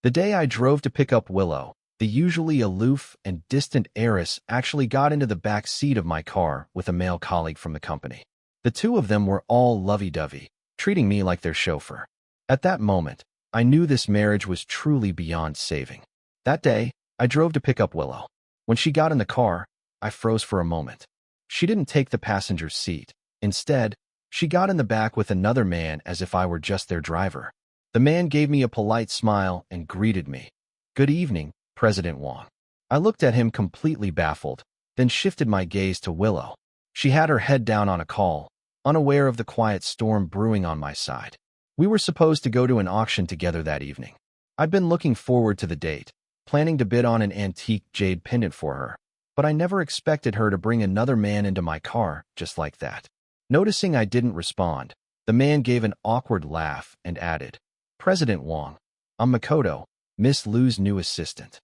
The day I drove to pick up Willow, the usually aloof and distant heiress actually got into the back seat of my car with a male colleague from the company. The two of them were all lovey-dovey, treating me like their chauffeur. At that moment, I knew this marriage was truly beyond saving. That day, I drove to pick up Willow. When she got in the car, I froze for a moment. She didn't take the passenger seat. Instead, she got in the back with another man as if I were just their driver. The man gave me a polite smile and greeted me. "Good evening, President Wong." I looked at him completely baffled, then shifted my gaze to Willow. She had her head down on a call, unaware of the quiet storm brewing on my side. We were supposed to go to an auction together that evening. I'd been looking forward to the date, planning to bid on an antique jade pendant for her, but I never expected her to bring another man into my car just like that. Noticing I didn't respond, the man gave an awkward laugh and added, "President Wong, I'm Makoto, Miss Liu's new assistant."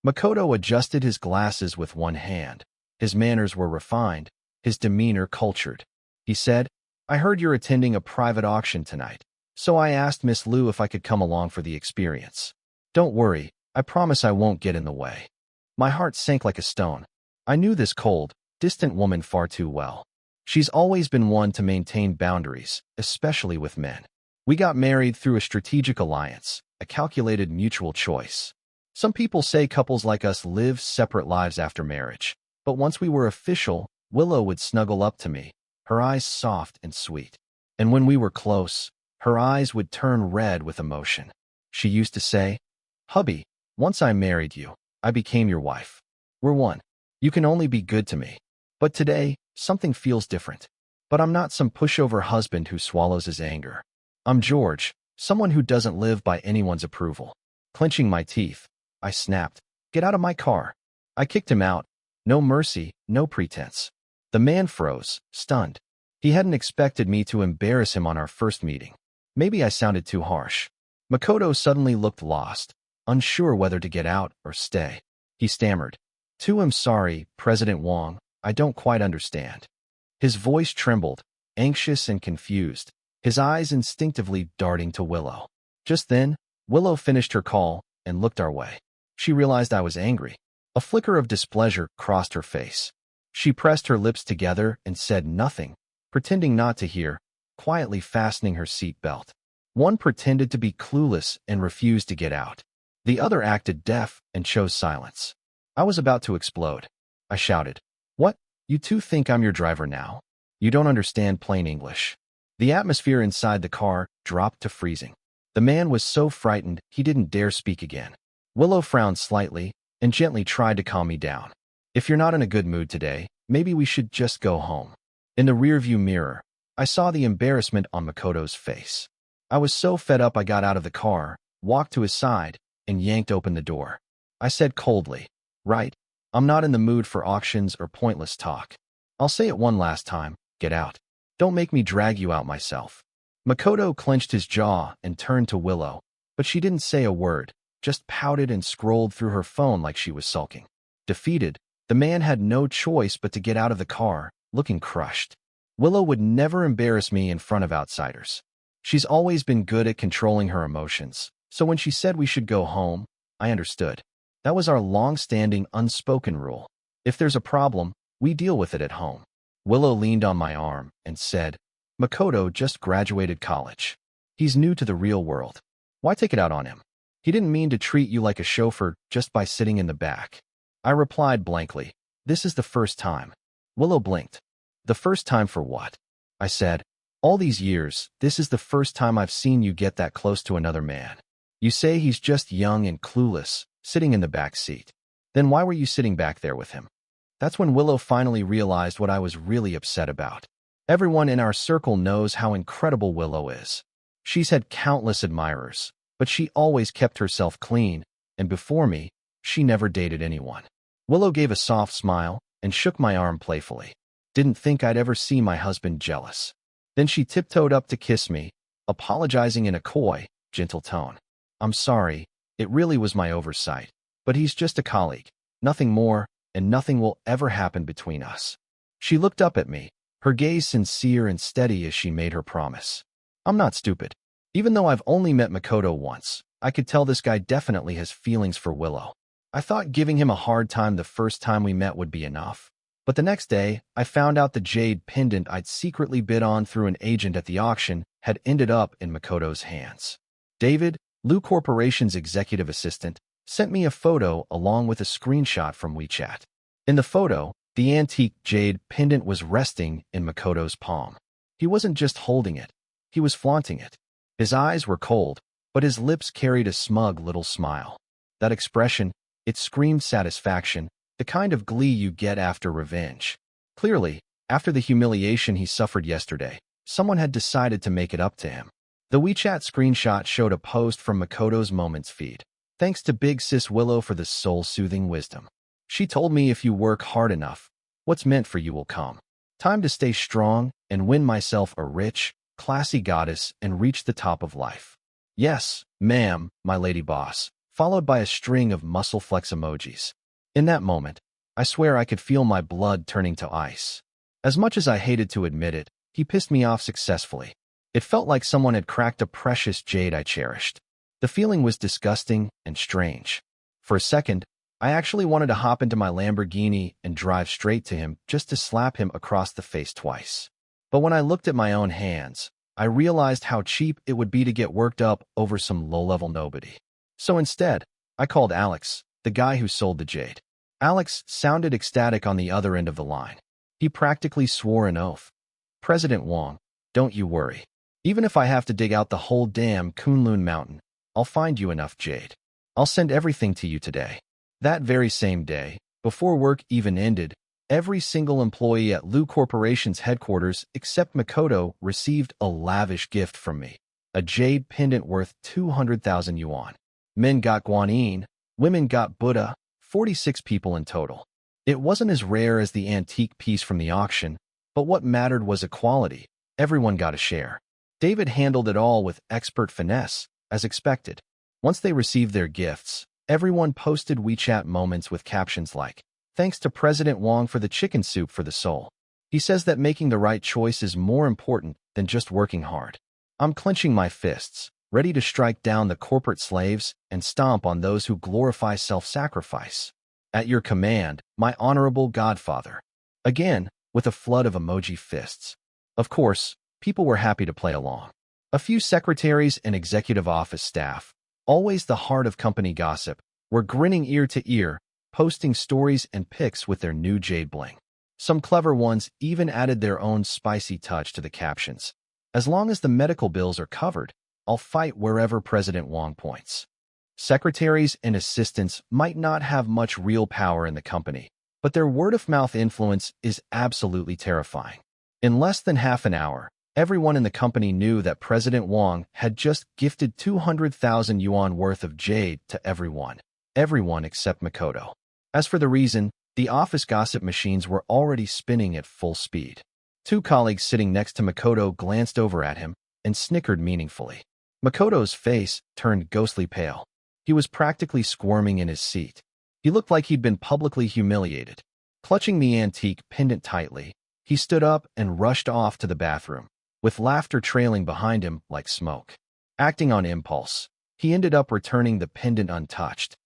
Makoto adjusted his glasses with one hand. His manners were refined, his demeanor cultured. He said, "I heard you're attending a private auction tonight, so I asked Miss Liu if I could come along for the experience. Don't worry, I promise I won't get in the way." My heart sank like a stone. I knew this cold, distant woman far too well. She's always been one to maintain boundaries, especially with men. We got married through a strategic alliance, a calculated mutual choice. Some people say couples like us live separate lives after marriage, but once we were official, Willow would snuggle up to me, her eyes soft and sweet. And when we were close, her eyes would turn red with emotion. She used to say, "Hubby, once I married you, I became your wife. We're one. You can only be good to me." But today, something feels different. But I'm not some pushover husband who swallows his anger. I'm George, someone who doesn't live by anyone's approval. Clenching my teeth, I snapped, "Get out of my car." I kicked him out. No mercy, no pretense. The man froze, stunned. He hadn't expected me to embarrass him on our first meeting. Maybe I sounded too harsh. Makoto suddenly looked lost, unsure whether to get out or stay. He stammered, "I'm sorry, President Wong, I don't quite understand." His voice trembled, anxious and confused, his eyes instinctively darting to Willow. Just then, Willow finished her call and looked our way. She realized I was angry. A flicker of displeasure crossed her face. She pressed her lips together and said nothing, pretending not to hear, quietly fastening her seat belt. One pretended to be clueless and refused to get out. The other acted deaf and chose silence. I was about to explode. I shouted, "What? You two think I'm your driver now? You don't understand plain English." The atmosphere inside the car dropped to freezing. The man was so frightened he didn't dare speak again. Willow frowned slightly and gently tried to calm me down. "If you're not in a good mood today, maybe we should just go home." In the rearview mirror, I saw the embarrassment on Makoto's face. I was so fed up I got out of the car, walked to his side, and yanked open the door. I said coldly, "Right, I'm not in the mood for auctions or pointless talk. I'll say it one last time, get out. Don't make me drag you out myself." Makoto clenched his jaw and turned to Willow, but she didn't say a word, just pouted and scrolled through her phone like she was sulking. Defeated, the man had no choice but to get out of the car, looking crushed. Willow would never embarrass me in front of outsiders. She's always been good at controlling her emotions, so when she said we should go home, I understood. That was our long-standing unspoken rule. If there's a problem, we deal with it at home. Willow leaned on my arm and said, "Makoto just graduated college. He's new to the real world. Why take it out on him? He didn't mean to treat you like a chauffeur just by sitting in the back." I replied blankly, "This is the first time." Willow blinked. "The first time for what?" I said, "All these years, this is the first time I've seen you get that close to another man. You say he's just young and clueless, sitting in the back seat. Then why were you sitting back there with him?" That's when Willow finally realized what I was really upset about. Everyone in our circle knows how incredible Willow is. She's had countless admirers, but she always kept herself clean, and before me, she never dated anyone. Willow gave a soft smile and shook my arm playfully. Didn't think I'd ever see my husband jealous. Then she tiptoed up to kiss me, apologizing in a coy, gentle tone. "I'm sorry, it really was my oversight, but he's just a colleague, nothing more, and nothing will ever happen between us." She looked up at me, her gaze sincere and steady as she made her promise. I'm not stupid. Even though I've only met Makoto once, I could tell this guy definitely has feelings for Willow. I thought giving him a hard time the first time we met would be enough. But the next day, I found out the jade pendant I'd secretly bid on through an agent at the auction had ended up in Makoto's hands. David, Lu Corporation's executive assistant, sent me a photo along with a screenshot from WeChat. In the photo, the antique jade pendant was resting in Makoto's palm. He wasn't just holding it, he was flaunting it. His eyes were cold, but his lips carried a smug little smile. That expression, it screamed satisfaction, the kind of glee you get after revenge. Clearly, after the humiliation he suffered yesterday, someone had decided to make it up to him. The WeChat screenshot showed a post from Makoto's Moments feed. Thanks to Big Sis Willow for the soul-soothing wisdom. She told me if you work hard enough, what's meant for you will come. Time to stay strong and win myself a rich, classy goddess and reach the top of life. Yes, ma'am, my lady boss, followed by a string of muscle flex emojis. In that moment, I swear I could feel my blood turning to ice. As much as I hated to admit it, he pissed me off successfully. It felt like someone had cracked a precious jade I cherished. The feeling was disgusting and strange. For a second, I actually wanted to hop into my Lamborghini and drive straight to him just to slap him across the face twice. But when I looked at my own hands, I realized how cheap it would be to get worked up over some low-level nobody. So instead, I called Alex, the guy who sold the jade. Alex sounded ecstatic on the other end of the line. He practically swore an oath. President Wong, don't you worry. Even if I have to dig out the whole damn Kunlun Mountain, I'll find you enough jade. I'll send everything to you today. That very same day, before work even ended, every single employee at Lu Corporation's headquarters except Makoto received a lavish gift from me. A jade pendant worth 200,000 yuan. Men got guanyin, women got Buddha, 46 people in total. It wasn't as rare as the antique piece from the auction, but what mattered was equality. Everyone got a share. David handled it all with expert finesse, as expected. Once they received their gifts, everyone posted WeChat moments with captions like, "Thanks to President Wong for the chicken soup for the soul. He says that making the right choice is more important than just working hard." I'm clenching my fists, ready to strike down the corporate slaves and stomp on those who glorify self-sacrifice. At your command, my honorable godfather. Again, with a flood of emoji fists. Of course, people were happy to play along. A few secretaries and executive office staff, always the heart of company gossip, were grinning ear to ear, posting stories and pics with their new jade bling. Some clever ones even added their own spicy touch to the captions. As long as the medical bills are covered, I'll fight wherever President Wong points. Secretaries and assistants might not have much real power in the company, but their word-of-mouth influence is absolutely terrifying. In less than half an hour, everyone in the company knew that President Wong had just gifted 200,000 yuan worth of jade to everyone except Makoto. As for the reason, the office gossip machines were already spinning at full speed. Two colleagues sitting next to Makoto glanced over at him and snickered meaningfully. Makoto's face turned ghostly pale. He was practically squirming in his seat. He looked like he'd been publicly humiliated. Clutching the antique pendant tightly, he stood up and rushed off to the bathroom, with laughter trailing behind him like smoke. Acting on impulse, he ended up returning the pendant untouched.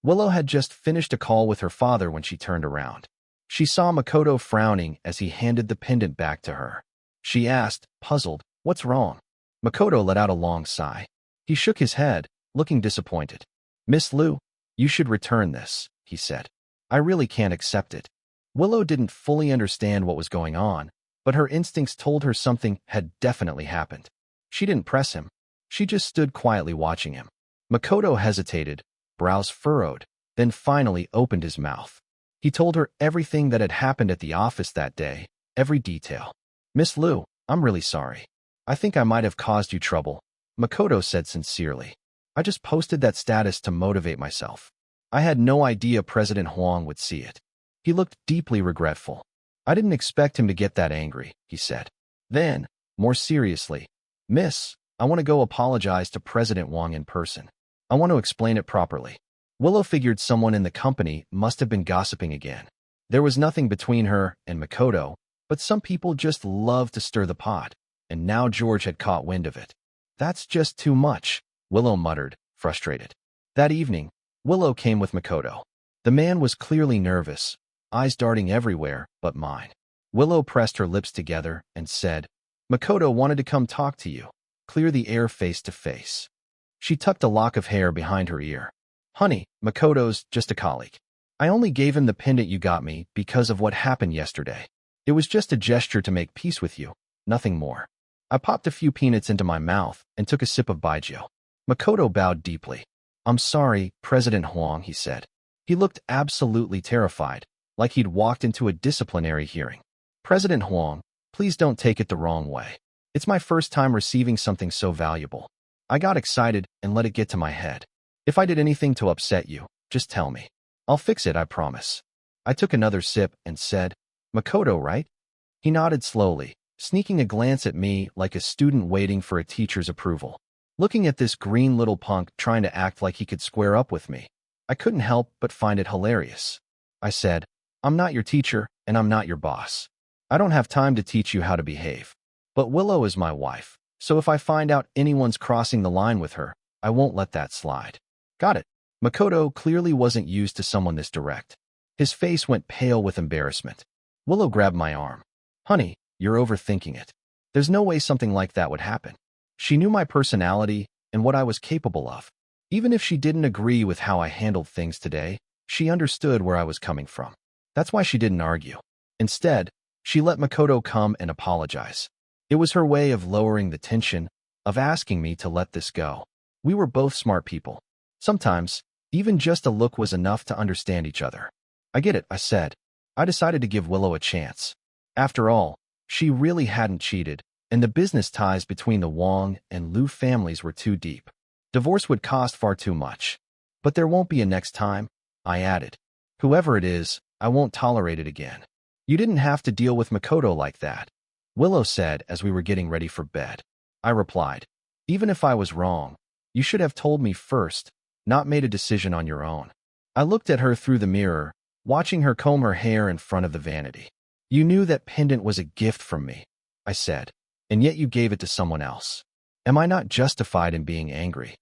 Willow had just finished a call with her father when she turned around. She saw Makoto frowning as he handed the pendant back to her. She asked, puzzled, "What's wrong?" Makoto let out a long sigh. He shook his head, looking disappointed. "Miss Lu, you should return this," he said. "I really can't accept it." Willow didn't fully understand what was going on, but her instincts told her something had definitely happened. She didn't press him. She just stood quietly watching him. Makoto hesitated, brows furrowed, then finally opened his mouth. He told her everything that had happened at the office that day, every detail. "Miss Lu, I'm really sorry. I think I might have caused you trouble," Makoto said sincerely. "I just posted that status to motivate myself. I had no idea President Huang would see it." He looked deeply regretful. "I didn't expect him to get that angry," he said. Then, more seriously, "Miss, I want to go apologize to President Wang in person. I want to explain it properly." Willow figured someone in the company must have been gossiping again. There was nothing between her and Makoto, but some people just love to stir the pot, and now George had caught wind of it. "That's just too much," Willow muttered, frustrated. That evening, Willow came with Makoto. The man was clearly nervous, eyes darting everywhere but mine. Willow pressed her lips together and said, "Makoto wanted to come talk to you. Clear the air face to face." She tucked a lock of hair behind her ear. "Honey, Makoto's just a colleague. I only gave him the pendant you got me because of what happened yesterday. It was just a gesture to make peace with you, nothing more." I popped a few peanuts into my mouth and took a sip of baijiu. Makoto bowed deeply. "I'm sorry, President Huang," he said. He looked absolutely terrified, like he'd walked into a disciplinary hearing. "President Huang, please don't take it the wrong way. It's my first time receiving something so valuable. I got excited and let it get to my head. If I did anything to upset you, just tell me. I'll fix it, I promise." I took another sip and said, "Makoto, right?" He nodded slowly, sneaking a glance at me like a student waiting for a teacher's approval. Looking at this green little punk trying to act like he could square up with me, I couldn't help but find it hilarious. I said, "I'm not your teacher, and I'm not your boss. I don't have time to teach you how to behave. But Willow is my wife, so if I find out anyone's crossing the line with her, I won't let that slide." "Got it." Makoto clearly wasn't used to someone this direct. His face went pale with embarrassment. Willow grabbed my arm. "Honey, you're overthinking it. There's no way something like that would happen." She knew my personality and what I was capable of. Even if she didn't agree with how I handled things today, she understood where I was coming from. That's why she didn't argue. Instead, she let Makoto come and apologize. It was her way of lowering the tension, of asking me to let this go. We were both smart people. Sometimes, even just a look was enough to understand each other. "I get it," I said. I decided to give Willow a chance. After all, she really hadn't cheated, and the business ties between the Wong and Liu families were too deep. Divorce would cost far too much. "But there won't be a next time," I added. "Whoever it is, I won't tolerate it again." "You didn't have to deal with Makoto like that," Willow said as we were getting ready for bed. I replied, "Even if I was wrong, you should have told me first, not made a decision on your own." I looked at her through the mirror, watching her comb her hair in front of the vanity. "You knew that pendant was a gift from me," I said, "and yet you gave it to someone else. Am I not justified in being angry?"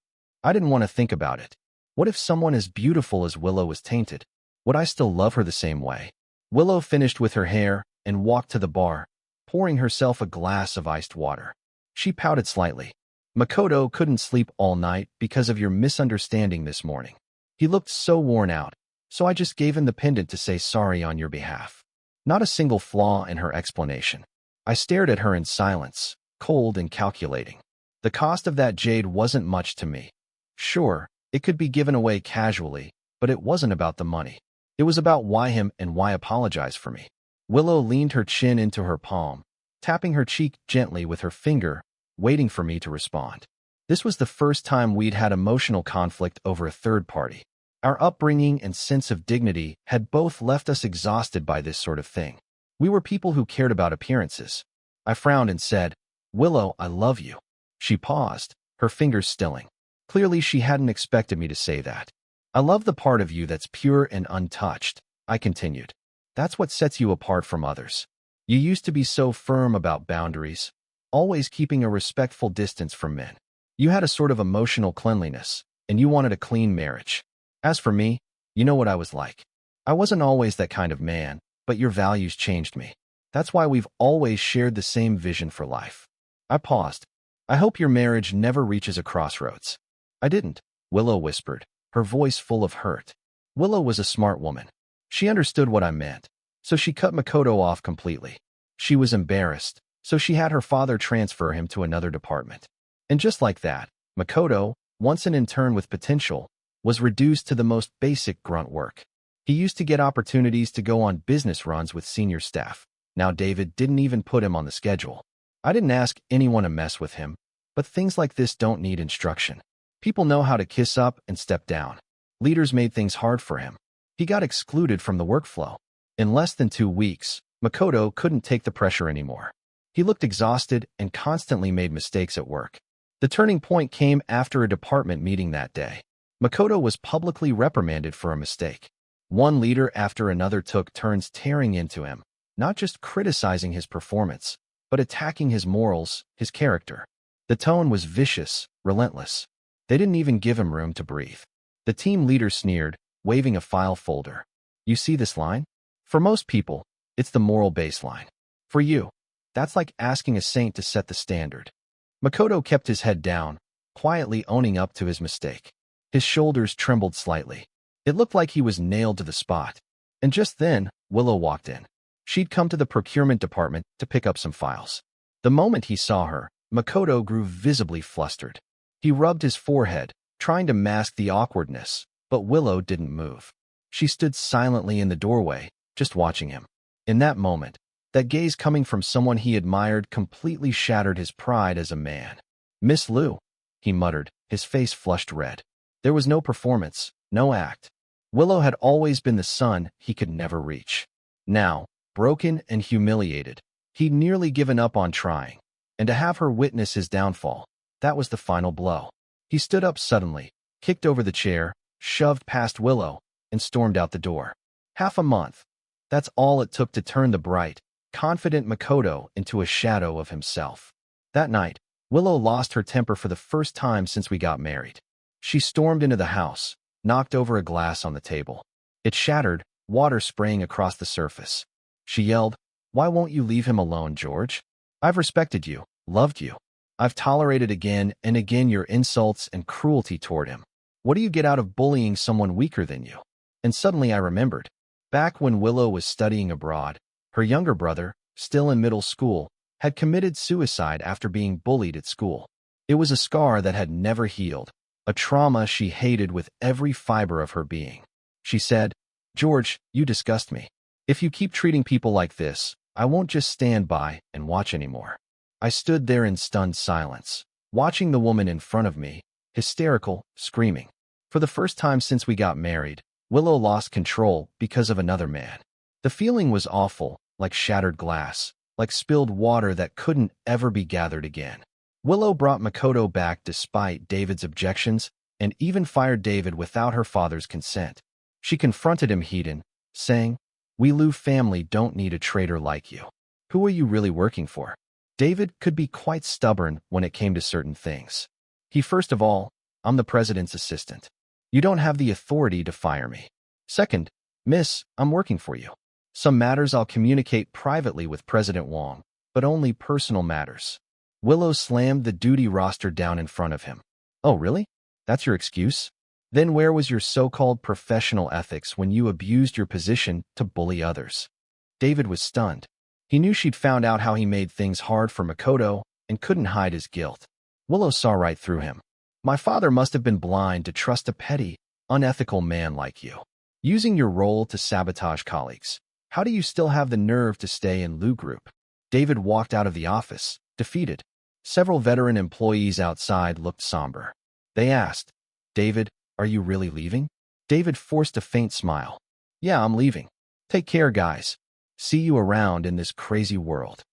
I didn't want to think about it. What if someone as beautiful as Willow was tainted? Would I still love her the same way? Willow finished with her hair and walked to the bar, pouring herself a glass of iced water. She pouted slightly. "Makoto couldn't sleep all night because of your misunderstanding this morning. He looked so worn out, so I just gave him the pendant to say sorry on your behalf." Not a single flaw in her explanation. I stared at her in silence, cold and calculating. The cost of that jade wasn't much to me. Sure, it could be given away casually, but it wasn't about the money. It was about why him and why apologize for me. Willow leaned her chin into her palm, tapping her cheek gently with her finger, waiting for me to respond. This was the first time we'd had emotional conflict over a third party. Our upbringing and sense of dignity had both left us exhausted by this sort of thing. We were people who cared about appearances. I frowned and said, "Willow, I love you." She paused, her fingers stilling. Clearly, she hadn't expected me to say that. "I love the part of you that's pure and untouched," I continued. "That's what sets you apart from others. You used to be so firm about boundaries, always keeping a respectful distance from men. You had a sort of emotional cleanliness, and you wanted a clean marriage. As for me, you know what I was like. I wasn't always that kind of man, but your values changed me. That's why we've always shared the same vision for life." I paused. "I hope your marriage never reaches a crossroads." "I didn't," Willow whispered, her voice full of hurt. Willow was a smart woman. She understood what I meant, so she cut Makoto off completely. She was embarrassed, so she had her father transfer him to another department. And just like that, Makoto, once an intern with potential, was reduced to the most basic grunt work. He used to get opportunities to go on business runs with senior staff. Now David didn't even put him on the schedule. I didn't ask anyone to mess with him, but things like this don't need instruction. People know how to kiss up and step down. Leaders made things hard for him. He got excluded from the workflow. In less than 2 weeks, Makoto couldn't take the pressure anymore. He looked exhausted and constantly made mistakes at work. The turning point came after a department meeting that day. Makoto was publicly reprimanded for a mistake. One leader after another took turns tearing into him, not just criticizing his performance, but attacking his morals, his character. The tone was vicious, relentless. They didn't even give him room to breathe. The team leader sneered, waving a file folder. You see this line? For most people, it's the moral baseline. For you, that's like asking a saint to set the standard. Makoto kept his head down, quietly owning up to his mistake. His shoulders trembled slightly. It looked like he was nailed to the spot. And just then, Willow walked in. She'd come to the procurement department to pick up some files. The moment he saw her, Makoto grew visibly flustered. He rubbed his forehead, trying to mask the awkwardness, but Willow didn't move. She stood silently in the doorway, just watching him. In that moment, that gaze coming from someone he admired completely shattered his pride as a man. Miss Liu, he muttered, his face flushed red. There was no performance, no act. Willow had always been the sun he could never reach. Now, broken and humiliated, he'd nearly given up on trying. And to have her witness his downfall, that was the final blow. He stood up suddenly, kicked over the chair, shoved past Willow, and stormed out the door. Half a month. That's all it took to turn the bright, confident Makoto into a shadow of himself. That night, Willow lost her temper for the first time since we got married. She stormed into the house, knocked over a glass on the table. It shattered, water spraying across the surface. She yelled, "Why won't you leave him alone, George? I've respected you, loved you. I've tolerated again and again your insults and cruelty toward him. What do you get out of bullying someone weaker than you?" And suddenly I remembered. Back when Willow was studying abroad, her younger brother, still in middle school, had committed suicide after being bullied at school. It was a scar that had never healed, a trauma she hated with every fiber of her being. She said, "George, you disgust me. If you keep treating people like this, I won't just stand by and watch anymore." I stood there in stunned silence, watching the woman in front of me, hysterical, screaming. For the first time since we got married, Willow lost control because of another man. The feeling was awful, like shattered glass, like spilled water that couldn't ever be gathered again. Willow brought Makoto back despite David's objections and even fired David without her father's consent. She confronted him heated, saying, "We Liu family don't need a traitor like you. Who are you really working for?" David could be quite stubborn when it came to certain things. First of all, I'm the president's assistant. You don't have the authority to fire me. Second, miss, I'm working for you. Some matters I'll communicate privately with President Wong, but only personal matters. Willow slammed the duty roster down in front of him. Oh, really? That's your excuse? Then where was your so-called professional ethics when you abused your position to bully others? David was stunned. He knew she'd found out how he made things hard for Makoto and couldn't hide his guilt. Willow saw right through him. My father must have been blind to trust a petty, unethical man like you. Using your role to sabotage colleagues. How do you still have the nerve to stay in Liu Group? David walked out of the office, defeated. Several veteran employees outside looked somber. They asked, David, are you really leaving? David forced a faint smile. Yeah, I'm leaving. Take care, guys. See you around in this crazy world.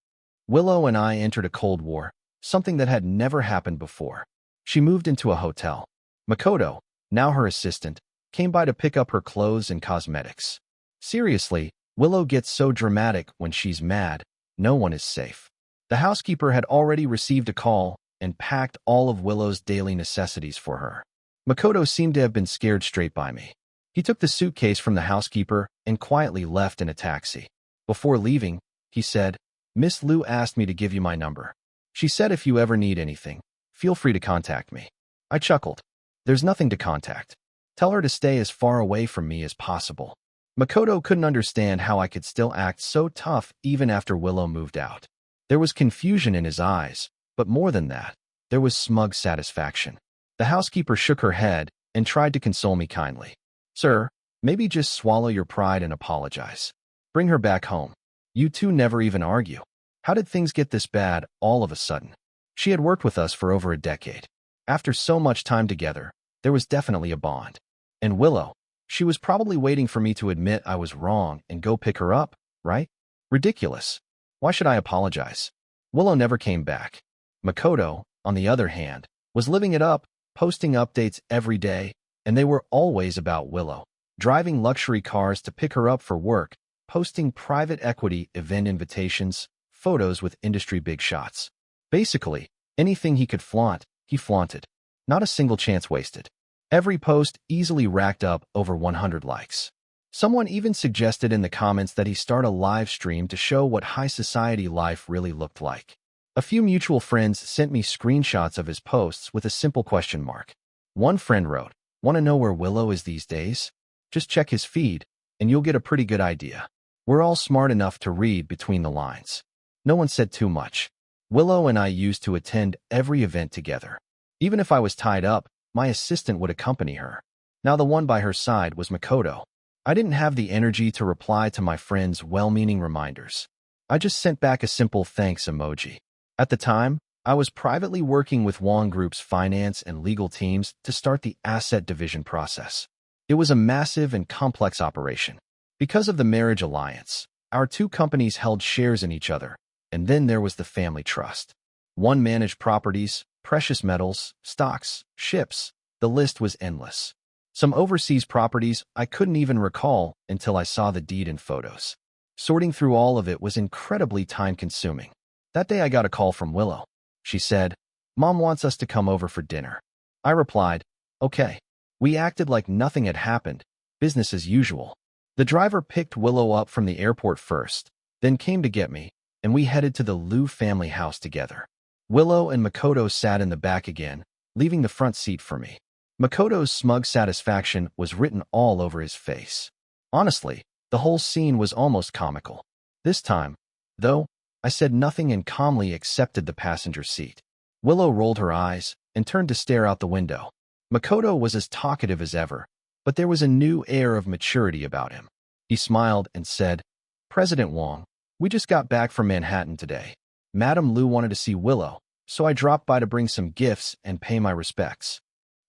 Willow and I entered a Cold War, something that had never happened before. She moved into a hotel. Makoto, now her assistant, came by to pick up her clothes and cosmetics. Seriously, Willow gets so dramatic when she's mad, no one is safe. The housekeeper had already received a call and packed all of Willow's daily necessities for her. Makoto seemed to have been scared straight by me. He took the suitcase from the housekeeper and quietly left in a taxi. Before leaving, he said, Miss Liu asked me to give you my number. She said if you ever need anything, feel free to contact me. I chuckled. There's nothing to contact. Tell her to stay as far away from me as possible. Makoto couldn't understand how I could still act so tough even after Willow moved out. There was confusion in his eyes, but more than that, there was smug satisfaction. The housekeeper shook her head and tried to console me kindly. Sir, maybe just swallow your pride and apologize. Bring her back home. You two never even argue. How did things get this bad all of a sudden? She had worked with us for over a decade. After so much time together, there was definitely a bond. And Willow, she was probably waiting for me to admit I was wrong and go pick her up, right? Ridiculous. Why should I apologize? Willow never came back. Makoto, on the other hand, was living it up, posting updates every day, and they were always about Willow. Driving luxury cars to pick her up for work, posting private equity event invitations, photos with industry big shots. Basically, anything he could flaunt, he flaunted. Not a single chance wasted. Every post easily racked up over 100 likes. Someone even suggested in the comments that he start a live stream to show what high society life really looked like. A few mutual friends sent me screenshots of his posts with a simple question mark. One friend wrote, "Want to know where Willow is these days? Just check his feed, and you'll get a pretty good idea." We're all smart enough to read between the lines. No one said too much. Willow and I used to attend every event together. Even if I was tied up, my assistant would accompany her. Now the one by her side was Makoto. I didn't have the energy to reply to my friends' well-meaning reminders. I just sent back a simple thanks emoji. At the time, I was privately working with Wong Group's finance and legal teams to start the asset division process. It was a massive and complex operation. Because of the marriage alliance, our two companies held shares in each other, and then there was the family trust. One managed properties, precious metals, stocks, ships. The list was endless. Some overseas properties I couldn't even recall until I saw the deed and photos. Sorting through all of it was incredibly time-consuming. That day I got a call from Willow. She said, "Mom wants us to come over for dinner." I replied, "Okay." We acted like nothing had happened, business as usual. The driver picked Willow up from the airport first, then came to get me, and we headed to the Liu family house together. Willow and Makoto sat in the back again, leaving the front seat for me. Makoto's smug satisfaction was written all over his face. Honestly, the whole scene was almost comical. This time, though, I said nothing and calmly accepted the passenger seat. Willow rolled her eyes and turned to stare out the window. Makoto was as talkative as ever, but there was a new air of maturity about him. He smiled and said, "President Wong, we just got back from Manhattan today. Madam Liu wanted to see Willow, so I dropped by to bring some gifts and pay my respects."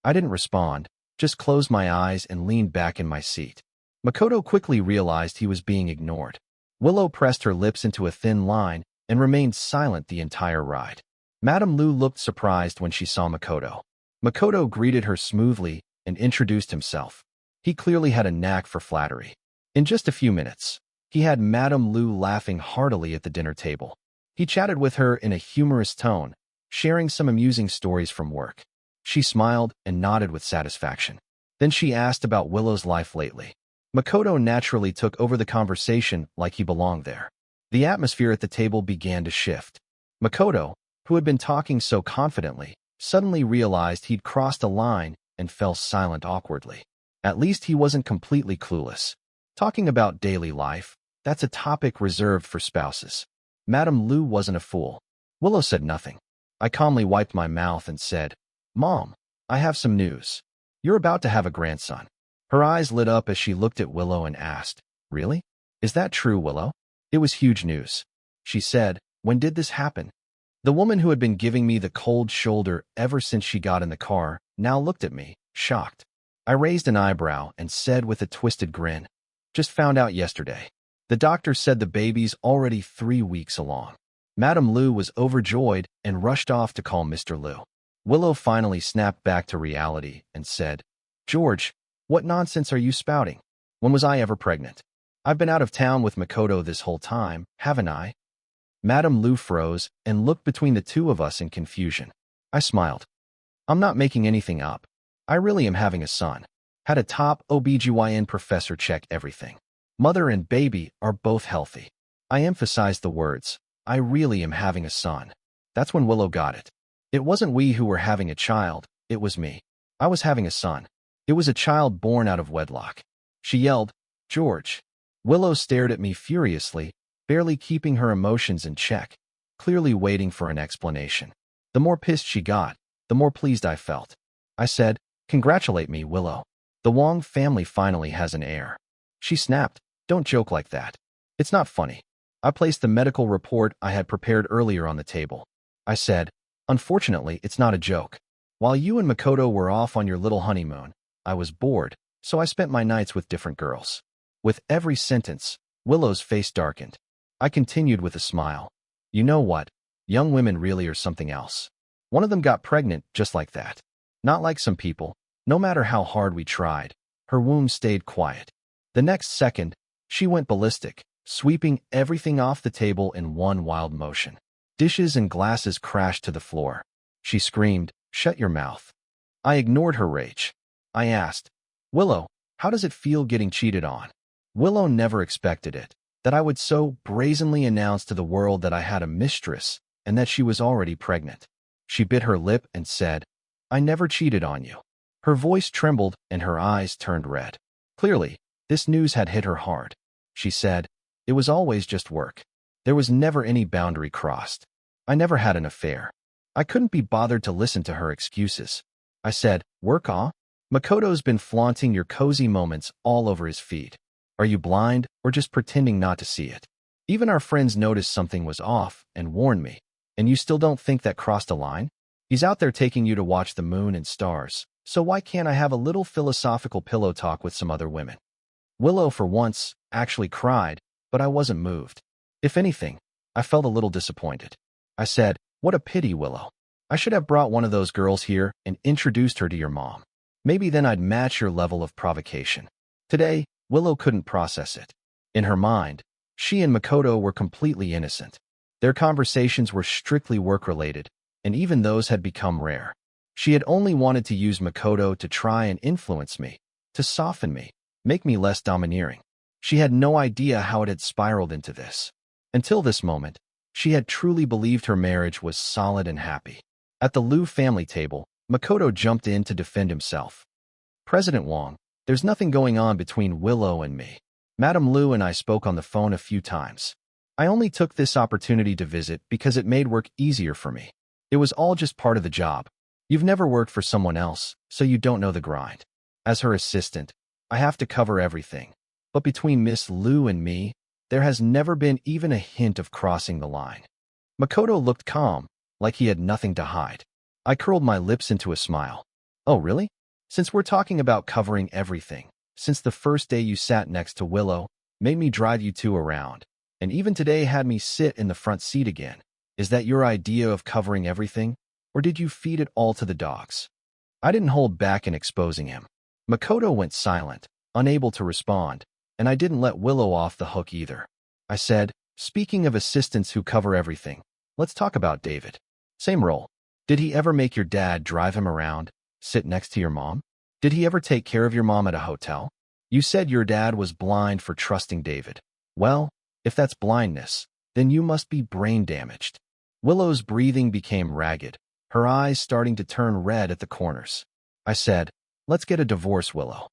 I didn't respond, just closed my eyes and leaned back in my seat. Makoto quickly realized he was being ignored. Willow pressed her lips into a thin line and remained silent the entire ride. Madam Liu looked surprised when she saw Makoto. Makoto greeted her smoothly and introduced himself. He clearly had a knack for flattery. In just a few minutes, he had Madam Liu laughing heartily at the dinner table. He chatted with her in a humorous tone, sharing some amusing stories from work. She smiled and nodded with satisfaction. Then she asked about Willow's life lately. Makoto naturally took over the conversation like he belonged there. The atmosphere at the table began to shift. Makoto, who had been talking so confidently, suddenly realized he'd crossed a line and fell silent awkwardly. At least he wasn't completely clueless. Talking about daily life, that's a topic reserved for spouses. Madam Liu wasn't a fool. Willow said nothing. I calmly wiped my mouth and said, "Mom, I have some news. You're about to have a grandson." Her eyes lit up as she looked at Willow and asked, "Really? Is that true, Willow?" "It was huge news," she said. "When did this happen?" The woman who had been giving me the cold shoulder ever since she got in the car now looked at me, shocked. I raised an eyebrow and said with a twisted grin, "Just found out yesterday. The doctor said the baby's already 3 weeks along." Madam Liu was overjoyed and rushed off to call Mr. Liu. Willow finally snapped back to reality and said, "George, what nonsense are you spouting? When was I ever pregnant? I've been out of town with Makoto this whole time, haven't I?" Madam Liu froze and looked between the two of us in confusion. I smiled. "I'm not making anything up. I really am having a son. Had a top OBGYN professor check everything. Mother and baby are both healthy." I emphasized the words, "I really am having a son." That's when Willow got it. It wasn't we who were having a child, it was me. I was having a son. It was a child born out of wedlock. She yelled, "George." Willow stared at me furiously, barely keeping her emotions in check, clearly waiting for an explanation. The more pissed she got, the more pleased I felt. I said, "Congratulate me, Willow. The Wong family finally has an heir." She snapped, "Don't joke like that. It's not funny." I placed the medical report I had prepared earlier on the table. I said, "Unfortunately, it's not a joke. While you and Makoto were off on your little honeymoon, I was bored, so I spent my nights with different girls." With every sentence, Willow's face darkened. I continued with a smile. "You know what? Young women really are something else. One of them got pregnant just like that. Not like some people. No matter how hard we tried, her womb stayed quiet. The next second, she went ballistic, sweeping everything off the table in one wild motion. Dishes and glasses crashed to the floor. She screamed, "Shut your mouth." I ignored her rage. I asked, Willow, how does it feel getting cheated on? Willow never expected it, that I would so brazenly announce to the world that I had a mistress and that she was already pregnant. She bit her lip and said, I never cheated on you. Her voice trembled and her eyes turned red. Clearly, this news had hit her hard. She said, it was always just work. There was never any boundary crossed. I never had an affair. I couldn't be bothered to listen to her excuses. I said, work, huh? Makoto's been flaunting your cozy moments all over his feed. Are you blind or just pretending not to see it? Even our friends noticed something was off and warned me. And you still don't think that crossed a line? He's out there taking you to watch the moon and stars, so why can't I have a little philosophical pillow talk with some other women? Willow, for once, actually cried, but I wasn't moved. If anything, I felt a little disappointed. I said, what a pity, Willow. I should have brought one of those girls here and introduced her to your mom. Maybe then I'd match your level of provocation. Today, Willow couldn't process it. In her mind, she and Makoto were completely innocent. Their conversations were strictly work-related, and even those had become rare. She had only wanted to use Makoto to try and influence me, to soften me, make me less domineering. She had no idea how it had spiraled into this. Until this moment, she had truly believed her marriage was solid and happy. At the Liu family table, Makoto jumped in to defend himself. President Wong, there's nothing going on between Willow and me. Madame Liu and I spoke on the phone a few times. I only took this opportunity to visit because it made work easier for me. It was all just part of the job. You've never worked for someone else, so you don't know the grind. As her assistant, I have to cover everything. But between Miss Liu and me, there has never been even a hint of crossing the line. Makoto looked calm, like he had nothing to hide. I curled my lips into a smile. Oh, really? Since we're talking about covering everything, since the first day you sat next to Willow, made me drive you two around, and even today had me sit in the front seat again, is that your idea of covering everything, or did you feed it all to the dogs? I didn't hold back in exposing him. Makoto went silent, unable to respond, and I didn't let Willow off the hook either. I said, speaking of assistants who cover everything, let's talk about David. Same role. Did he ever make your dad drive him around, sit next to your mom? Did he ever take care of your mom at a hotel? You said your dad was blind for trusting David. Well, if that's blindness, then you must be brain damaged. Willow's breathing became ragged, her eyes starting to turn red at the corners. I said, let's get a divorce, Willow.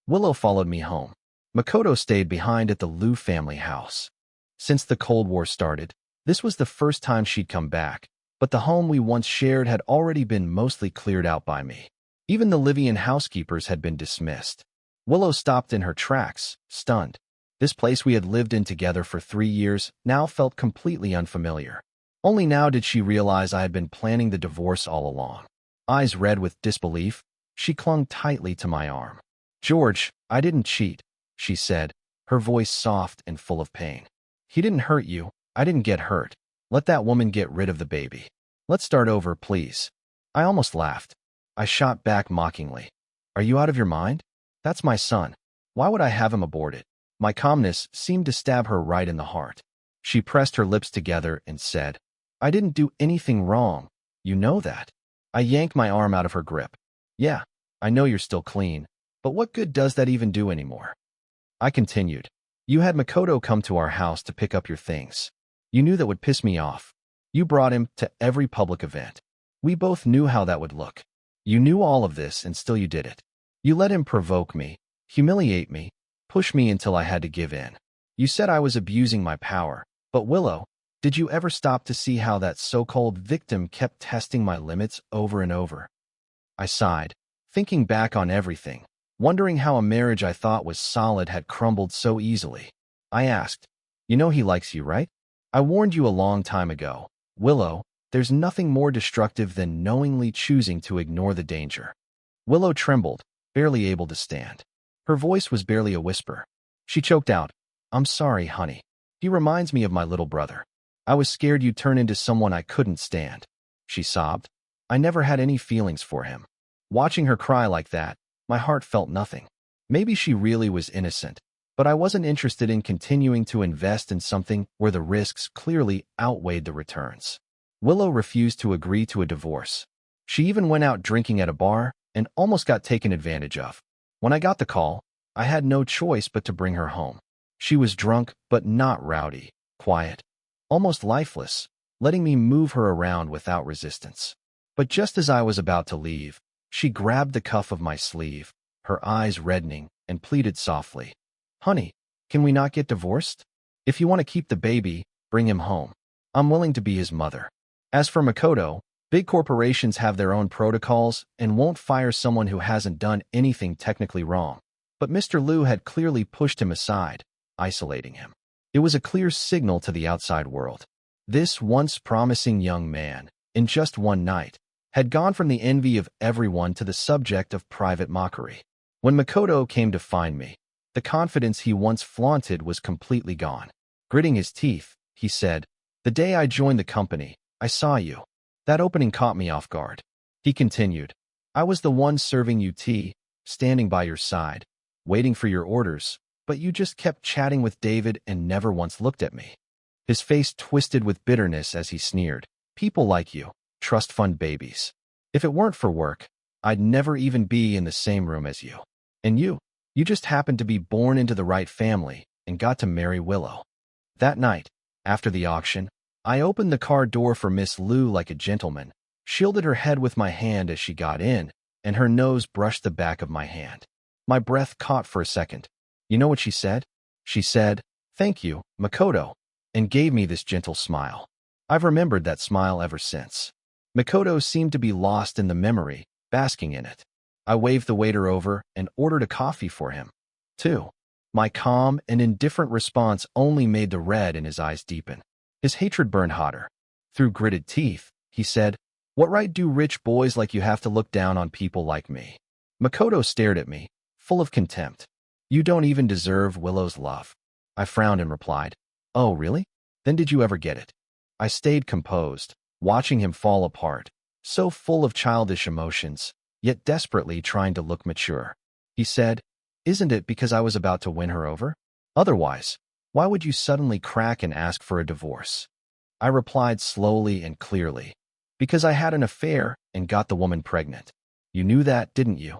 Willow followed me home. Makoto stayed behind at the Liu family house. Since the Cold War started, this was the first time she'd come back, but the home we once shared had already been mostly cleared out by me. Even the Livian housekeepers had been dismissed. Willow stopped in her tracks, stunned. This place we had lived in together for 3 years now felt completely unfamiliar. Only now did she realize I had been planning the divorce all along. Eyes red with disbelief, she clung tightly to my arm. George, I didn't cheat, she said, her voice soft and full of pain. He didn't hurt you, I didn't get hurt. Let that woman get rid of the baby. Let's start over, please. I almost laughed. I shot back mockingly. Are you out of your mind? That's my son. Why would I have him aborted? My calmness seemed to stab her right in the heart. She pressed her lips together and said, I didn't do anything wrong. You know that. I yanked my arm out of her grip. Yeah, I know you're still clean, but what good does that even do anymore? I continued. You had Makoto come to our house to pick up your things. You knew that would piss me off. You brought him to every public event. We both knew how that would look. You knew all of this and still you did it. You let him provoke me, humiliate me, push me until I had to give in. You said I was abusing my power, but Willow, did you ever stop to see how that so-called victim kept testing my limits over and over? I sighed, thinking back on everything, wondering how a marriage I thought was solid had crumbled so easily. I asked, you know he likes you, right? I warned you a long time ago. Willow, there's nothing more destructive than knowingly choosing to ignore the danger. Willow trembled, barely able to stand. Her voice was barely a whisper. She choked out, I'm sorry, honey. He reminds me of my little brother. I was scared you'd turn into someone I couldn't stand. She sobbed. I never had any feelings for him. Watching her cry like that, my heart felt nothing. Maybe she really was innocent, but I wasn't interested in continuing to invest in something where the risks clearly outweighed the returns. Willow refused to agree to a divorce. She even went out drinking at a bar, and almost got taken advantage of. When I got the call, I had no choice but to bring her home. She was drunk, but not rowdy, quiet, almost lifeless, letting me move her around without resistance. But just as I was about to leave, she grabbed the cuff of my sleeve, her eyes reddening, and pleaded softly, "Honey, can we not get divorced? If you want to keep the baby, bring him home. I'm willing to be his mother." As for Makoto, big corporations have their own protocols and won't fire someone who hasn't done anything technically wrong. But Mr. Liu had clearly pushed him aside, isolating him. It was a clear signal to the outside world. This once promising young man, in just one night, had gone from the envy of everyone to the subject of private mockery. When Makoto came to find me, the confidence he once flaunted was completely gone. Gritting his teeth, he said, "The day I joined the company, I saw you. That opening caught me off guard." He continued, "I was the one serving you tea, standing by your side, waiting for your orders, but you just kept chatting with David and never once looked at me." His face twisted with bitterness as he sneered, "People like you, trust fund babies. If it weren't for work, I'd never even be in the same room as you. And you just happened to be born into the right family and got to marry Willow." That night, after the auction, I opened the car door for Miss Liu like a gentleman, shielded her head with my hand as she got in, and her nose brushed the back of my hand. My breath caught for a second. You know what she said? She said, "Thank you, Makoto," and gave me this gentle smile. I've remembered that smile ever since. Makoto seemed to be lost in the memory, basking in it. I waved the waiter over and ordered a coffee for him, too. My calm and indifferent response only made the red in his eyes deepen. His hatred burned hotter. Through gritted teeth, he said, "What right do rich boys like you have to look down on people like me?" Makoto stared at me, full of contempt. "You don't even deserve Willow's love." I frowned and replied, "Oh, really? Then did you ever get it?" I stayed composed, watching him fall apart, so full of childish emotions, yet desperately trying to look mature. He said, "Isn't it because I was about to win her over? Otherwise, why would you suddenly crack and ask for a divorce?" I replied slowly and clearly, "Because I had an affair and got the woman pregnant. You knew that, didn't you?"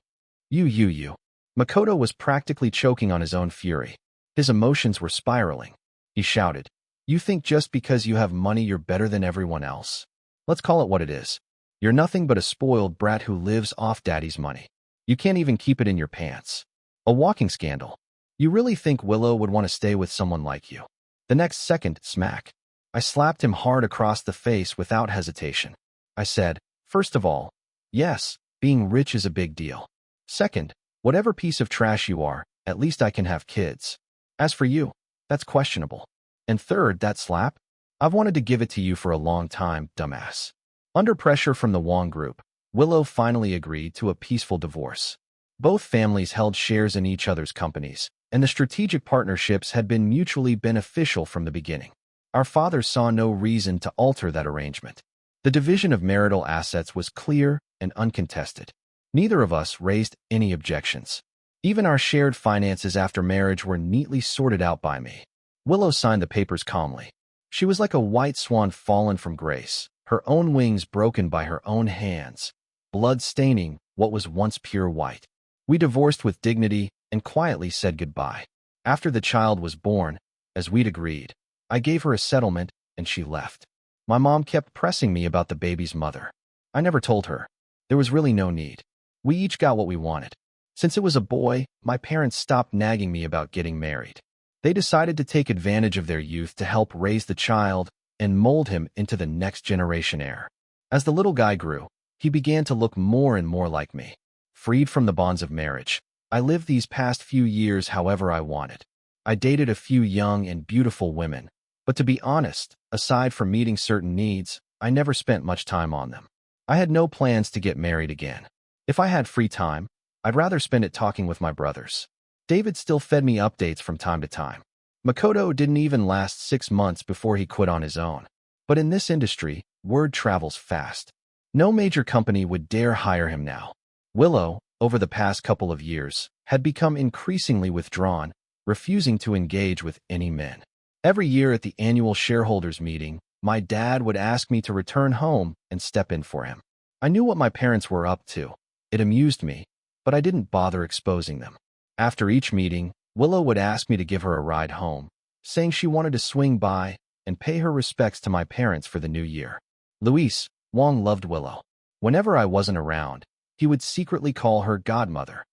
You. Makoto was practically choking on his own fury. His emotions were spiraling. He shouted, "You think just because you have money you're better than everyone else? Let's call it what it is. You're nothing but a spoiled brat who lives off daddy's money. You can't even keep it in your pants. A walking scandal. You really think Willow would want to stay with someone like you?" The next second, smack. I slapped him hard across the face without hesitation. I said, "First of all, yes, being rich is a big deal. Second, whatever piece of trash you are, at least I can have kids. As for you, that's questionable. And third, that slap? I've wanted to give it to you for a long time, dumbass." Under pressure from the Wong Group, Willow finally agreed to a peaceful divorce. Both families held shares in each other's companies, and the strategic partnerships had been mutually beneficial from the beginning. Our fathers saw no reason to alter that arrangement. The division of marital assets was clear and uncontested. Neither of us raised any objections. Even our shared finances after marriage were neatly sorted out by me. Willow signed the papers calmly. She was like a white swan fallen from grace, her own wings broken by her own hands, blood staining what was once pure white. We divorced with dignity and quietly said goodbye. After the child was born, as we'd agreed, I gave her a settlement and she left. My mom kept pressing me about the baby's mother. I never told her. There was really no need. We each got what we wanted. Since it was a boy, my parents stopped nagging me about getting married. They decided to take advantage of their youth to help raise the child and mold him into the next generation heir. As the little guy grew, he began to look more and more like me. Freed from the bonds of marriage, I lived these past few years however I wanted. I dated a few young and beautiful women, but to be honest, aside from meeting certain needs, I never spent much time on them. I had no plans to get married again. If I had free time, I'd rather spend it talking with my brothers. David still fed me updates from time to time. Makoto didn't even last 6 months before he quit on his own. But in this industry, word travels fast. No major company would dare hire him now. Willow, over the past couple of years, had become increasingly withdrawn, refusing to engage with any men. Every year at the annual shareholders meeting, my dad would ask me to return home and step in for him. I knew what my parents were up to. It amused me, but I didn't bother exposing them. After each meeting, Willow would ask me to give her a ride home, saying she wanted to swing by and pay her respects to my parents for the new year. Luis, Wong loved Willow. Whenever I wasn't around, he would secretly call her godmother.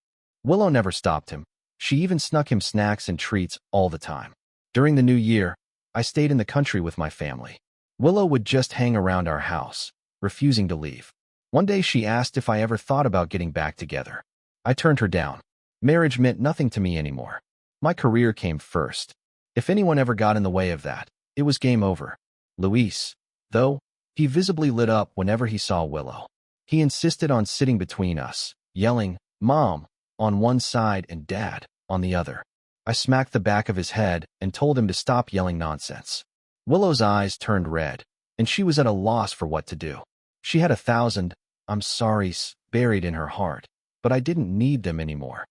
Willow never stopped him. She even snuck him snacks and treats all the time. During the new year, I stayed in the country with my family. Willow would just hang around our house, refusing to leave. One day she asked if I ever thought about getting back together. I turned her down. Marriage meant nothing to me anymore. My career came first. If anyone ever got in the way of that, it was game over. Luis, though, he visibly lit up whenever he saw Willow. He insisted on sitting between us, yelling, "Mom," on one side and "Dad," on the other. I smacked the back of his head and told him to stop yelling nonsense. Willow's eyes turned red, and she was at a loss for what to do. She had 1,000 "I'm sorry's" buried in her heart, but I didn't need them anymore.